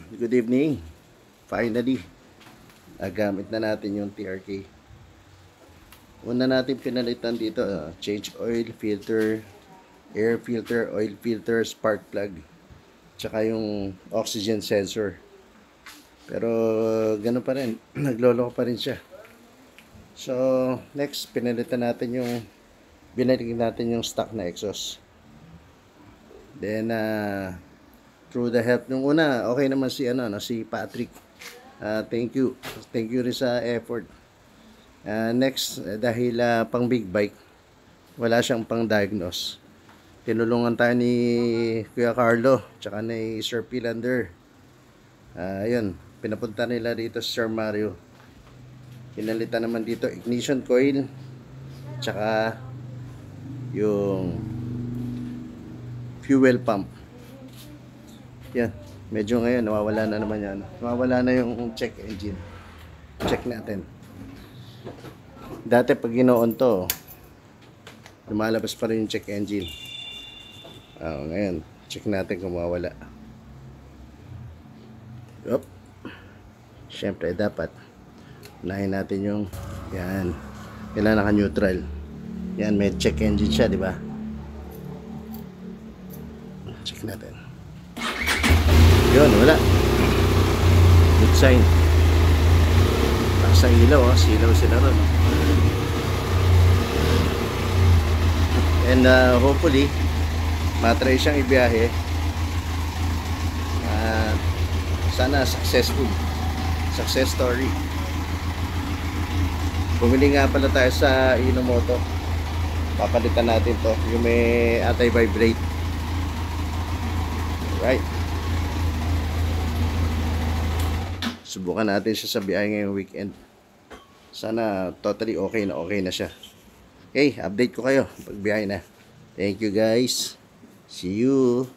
Good evening. Finally, nagamit na natin yung TRK. Una natin pinalitan dito, change oil filter, air filter, oil filter, spark plug, tsaka yung oxygen sensor. Pero gano'n pa rin, nagloloko pa rin siya. So, next, binalik natin yung stock na exhaust. Then, through the help nung una, okay naman si Patrick. Thank you rin sa effort. Next, dahil pang big bike, wala siyang pang diagnose. Tinulungan tayo ni Kuya Carlo tsaka ni Sir Pilander. Ayun, pinapunta nila dito si Sir Mario. Pinalitan naman dito ignition coil tsaka yung fuel pump. Yan, medyo ngayon nawawala na naman yan. Nawawala na yung check engine. Check natin. Dati pag ginoon to, lumalabas pa rin yung check engine. Ngayon, check natin kung mawawala. Yup. Siyempre dapat unahin natin yung yan. Kailangan naka-neutral. Yan, may check engine siya, di ba? Check natin. Yun, wala. Good sign. Sa ilaw, silaw sila ron. And hopefully matry siyang ibiyahe. Sana successful. Success story. Bumili nga pala tayo sa Inomoto. Papalitan natin to, yung may anti-vibrate. Right. Subukan natin siya sa biyahe ngayong weekend. Sana totally okay na siya. Okay, update ko kayo pag biyahe na. Thank you guys. See you.